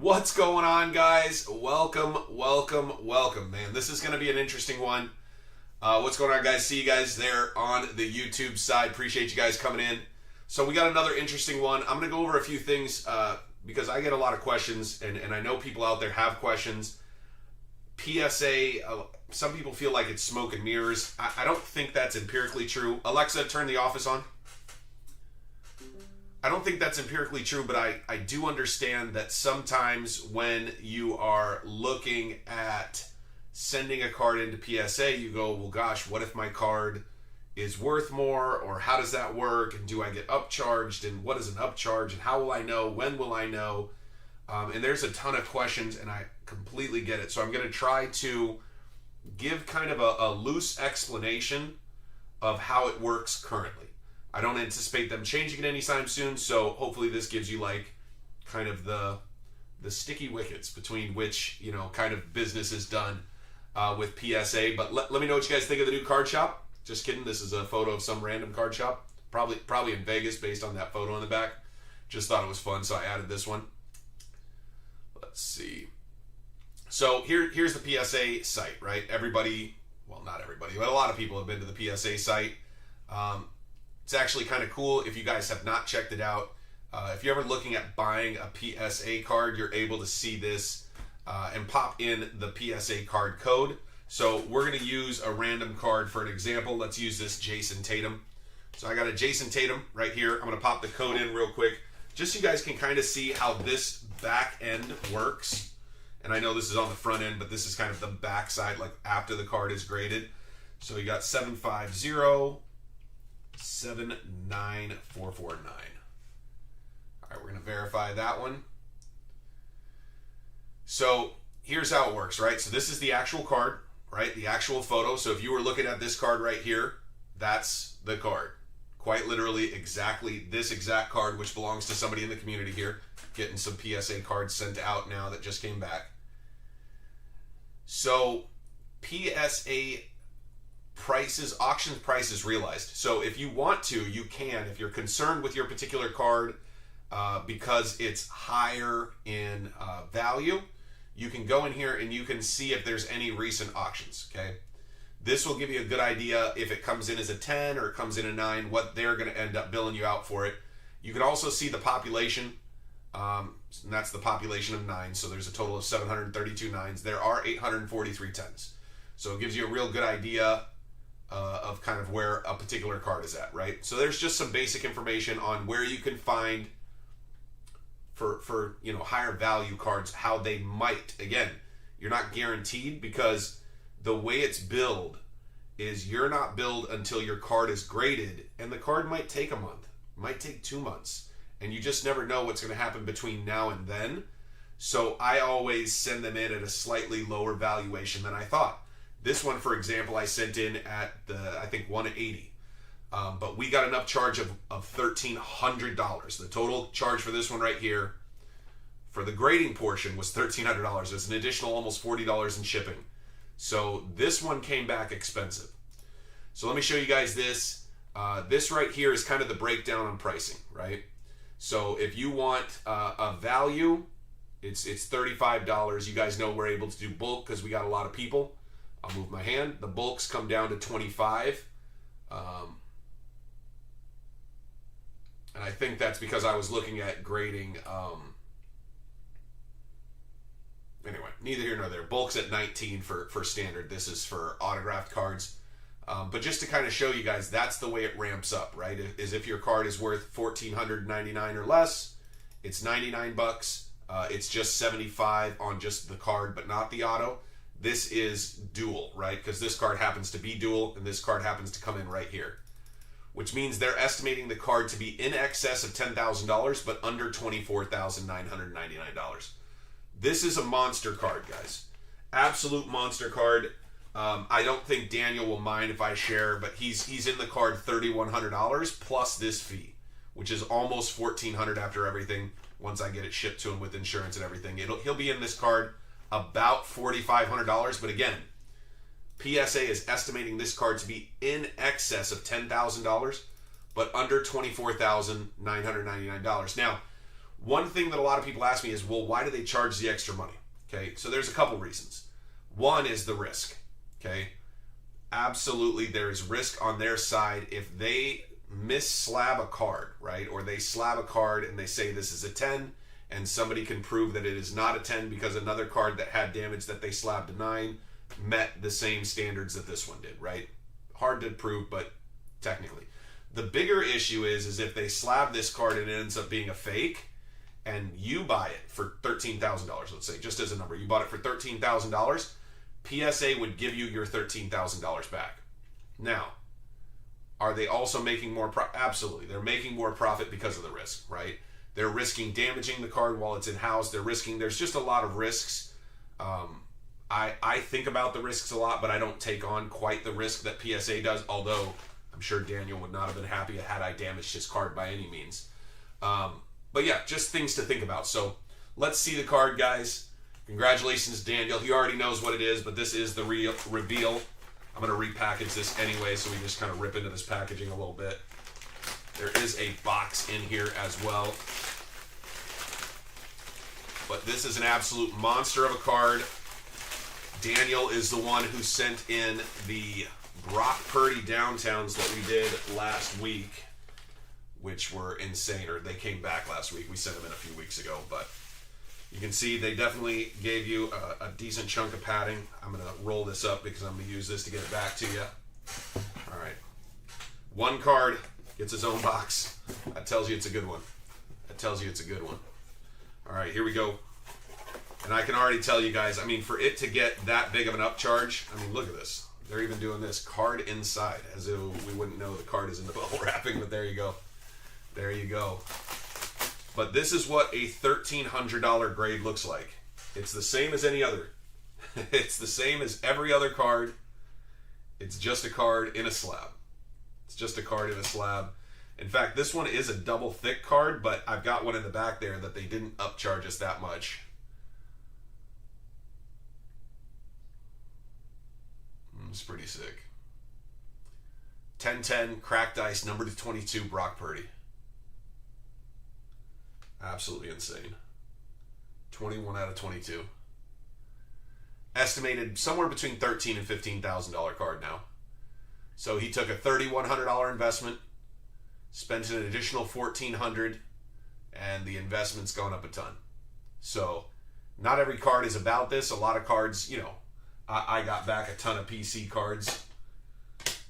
What's going on, guys? Welcome. Man, this is going to be an interesting one. What's going on, guys? See you guys there on the YouTube side. Appreciate you guys coming in. So we got another interesting one. I'm going to go over a few things because I get a lot of questions, and I know people out there have questions. PSA, some people feel like it's smoke and mirrors. I don't think that's empirically true. Alexa, turn the office on. I don't think that's empirically true, but I do understand that sometimes when you are looking at sending a card into PSA, you go, well, gosh, what if my card is worth more, or how does that work, and do I get upcharged, and what is an upcharge, and how will I know, when will I know? And there's a ton of questions, and I completely get it. So I'm going to try to give kind of a loose explanation of how it works currently. I don't anticipate them changing it anytime soon, so hopefully this gives you like kind of the sticky wickets between which, you know, kind of business is done with PSA. But let me know what you guys think of the new card shop. Just kidding, this is a photo of some random card shop, probably in Vegas based on that photo on the back. Just thought it was fun, so I added this one. Let's see. So here's the PSA site, right? Everybody, well, not everybody, but a lot of people have been to the PSA site. It's actually kind of cool if you guys have not checked it out. If you're ever looking at buying a PSA card, you're able to see this and pop in the PSA card code. So we're going to use a random card for an example. Let's use this Jason Tatum. So I got a Jason Tatum right here. I'm going to pop the code in real quick, just so you guys can kind of see how this back end works. And I know this is on the front end, but this is kind of the back side, like after the card is graded. So you got 750-79449. All right, we're going to verify that one. So here's how it works, right? So this is the actual card, right? The actual photo. So if you were looking at this card right here, that's the card. Quite literally exactly this exact card, which belongs to somebody in the community here. Getting some PSA cards sent out now that just came back. So PSA prices, auction prices realized. So if you want to, you can. If you're concerned with your particular card because it's higher in value, you can go in here and you can see if there's any recent auctions, okay? This will give you a good idea if it comes in as a 10 or it comes in a 9, what they're going to end up billing you out for it. You can also see the population, and that's the population of 9, so there's a total of 732 9s. There are 843 10s. So it gives you a real good idea of kind of where a particular card is at, right? So there's just some basic information on where you can find for you know, higher value cards, how they might. Again, you're not guaranteed, because the way it's billed is you're not billed until your card is graded, and the card might take a month, might take 2 months, and you just never know what's going to happen between now and then. So I always send them in at a slightly lower valuation than I thought. This one, for example, I sent in at I think 180, but we got an upcharge of $1,300. The total charge for this one right here, for the grading portion, was $1,300. There's an additional almost $40 in shipping. So this one came back expensive. So let me show you guys this. This right here is kind of the breakdown on pricing, right? So if you want a value, it's $35. You guys know we're able to do bulk because we got a lot of people. I'll move my hand. The bulks come down to 25. And I think that's because I was looking at grading. Anyway, neither here nor there. Bulk's at 19 for standard. This is for autographed cards. But just to kind of show you guys, that's the way it ramps up, right? Is if your card is worth $1,499 or less, it's 99 bucks. It's just 75 on just the card, but not the auto. This is dual, right? Because this card happens to be dual, and this card happens to come in right here, which means they're estimating the card to be in excess of $10,000, but under $24,999. This is a monster card, guys. Absolute monster card. I don't think Daniel will mind if I share, but he's in the card $3,100 plus this fee, which is almost $1,400 after everything. Once I get it shipped to him with insurance and everything, he'll be in this card about $4,500. But again, PSA is estimating this card to be in excess of $10,000, but under $24,999. Now, One thing that a lot of people ask me is, well, why do they charge the extra money? Okay, so there's a couple reasons. One is the risk. Okay, absolutely, there is risk on their side if they mis-slab a card, right? Or they slab a card and they say this is a 10, and somebody can prove that it is not a 10 because another card that had damage that they slabbed a 9 met the same standards that this one did, right? Hard to prove, but technically. The bigger issue is if they slab this card and it ends up being a fake, and you buy it for $13,000, let's say, just as a number, you bought it for $13,000, PSA would give you your $13,000 back. Now, are they also making more profit? Absolutely. They're making more profit because of the risk, right? They're risking damaging the card while it's in-house. They're risking, there's just a lot of risks. I think about the risks a lot, but I don't take on quite the risk that PSA does, although I'm sure Daniel would not have been happy had I damaged his card by any means. But yeah, just things to think about. So let's see the card, guys. Congratulations, Daniel. He already knows what it is, but this is the reveal. I'm going to repackage this anyway, so we just kind of rip into this packaging a little bit. There is a box in here as well. But this is an absolute monster of a card. Daniel is the one who sent in the Brock Purdy Downtowns that we did last week, which were insane, or they came back last week. We sent them in a few weeks ago, but you can see they definitely gave you a decent chunk of padding. I'm going to roll this up because I'm going to use this to get it back to you. All right. One card gets its own box. That tells you it's a good one. That tells you it's a good one. All right, here we go. And I can already tell you guys, I mean, for it to get that big of an upcharge, I mean, look at this. They're even doing this card inside, as though we wouldn't know the card is in the bubble wrapping, but there you go. There you go. But this is what a $1,300 grade looks like. It's the same as any other. It's the same as every other card. It's just a card in a slab. It's just a card in a slab. In fact, this one is a double thick card, but I've got one in the back there that they didn't upcharge us that much. It's pretty sick. 10-10, cracked ice, number 22, Brock Purdy. Absolutely insane. 21 out of 22. Estimated somewhere between $13,000 and $15,000 card now. So he took a $3,100 investment, spent an additional $1,400, and the investment's gone up a ton. So not every card is about this. A lot of cards, you know, I got back a ton of PC cards.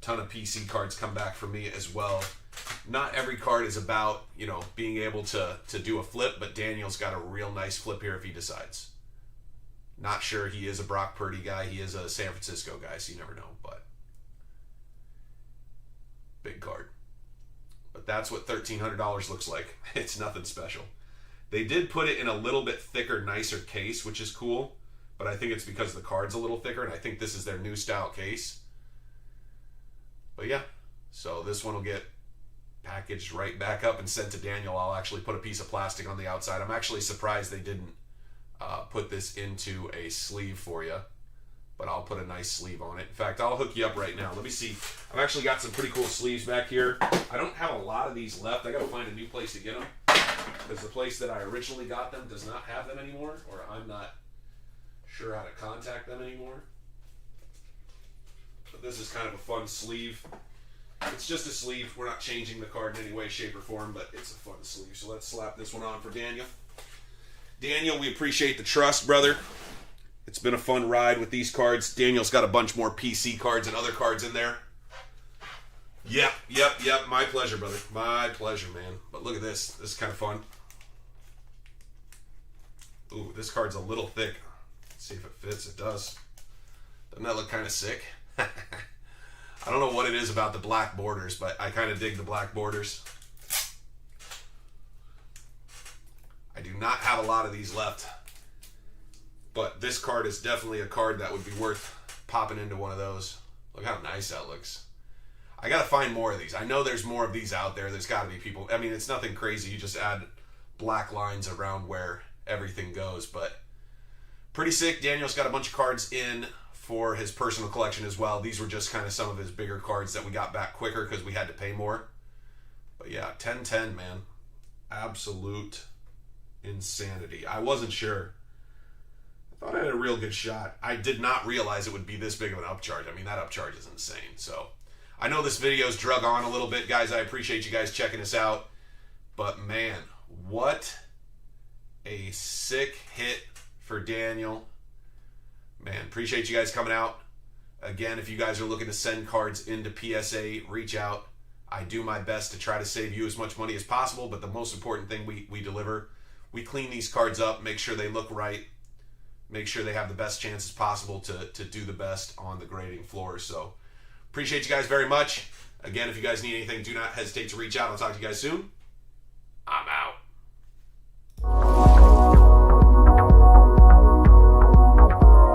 Ton of PC cards come back for me as well. Not every card is about, you know, being able to do a flip, but Daniel's got a real nice flip here if he decides. Not sure he is a Brock Purdy guy. He is a San Francisco guy, so you never know, but big card. But that's what $1,300 looks like. It's nothing special. They did put it in a little bit thicker, nicer case, which is cool, but I think it's because the card's a little thicker, and I think this is their new style case. But yeah, so this one will get packaged right back up and sent to Daniel. I'll actually put a piece of plastic on the outside. I'm actually surprised they didn't put this into a sleeve for you, but I'll put a nice sleeve on it. In fact, I'll hook you up right now. Let me see. I've actually got some pretty cool sleeves back here. I don't have a lot of these left. I got to find a new place to get them because the place that I originally got them does not have them anymore, or I'm not sure how to contact them anymore. But this is kind of a fun sleeve. It's just a sleeve. We're not changing the card in any way, shape, or form, but it's a fun sleeve. So let's slap this one on for Daniel. Daniel, we appreciate the trust, brother. It's been a fun ride with these cards. Daniel's got a bunch more PC cards and other cards in there. Yep. My pleasure, brother. My pleasure, man. But look at this. This is kind of fun. Ooh, this card's a little thick. Let's see if it fits. It does. Doesn't that look kind of sick? I don't know what it is about the black borders, but I kind of dig the black borders. I do not have a lot of these left, but this card is definitely a card that would be worth popping into one of those. Look how nice that looks. I got to find more of these. I know there's more of these out there. There's got to be people. I mean, it's nothing crazy. You just add black lines around where everything goes, but pretty sick. Daniel's got a bunch of cards in for his personal collection as well. These were just kind of some of his bigger cards that we got back quicker because we had to pay more. But yeah, 10-10, man. Absolute insanity. I wasn't sure. I thought I had a real good shot. I did not realize it would be this big of an upcharge. I mean, that upcharge is insane. So I know this video's drug on a little bit, guys. I appreciate you guys checking us out. But man, what a sick hit for Daniel. Man, appreciate you guys coming out. Again, if you guys are looking to send cards into PSA, reach out. I do my best to try to save you as much money as possible, but the most important thing we deliver, we clean these cards up, make sure they look right, make sure they have the best chances possible to do the best on the grading floor. So appreciate you guys very much. Again, if you guys need anything, do not hesitate to reach out. I'll talk to you guys soon. I'm out.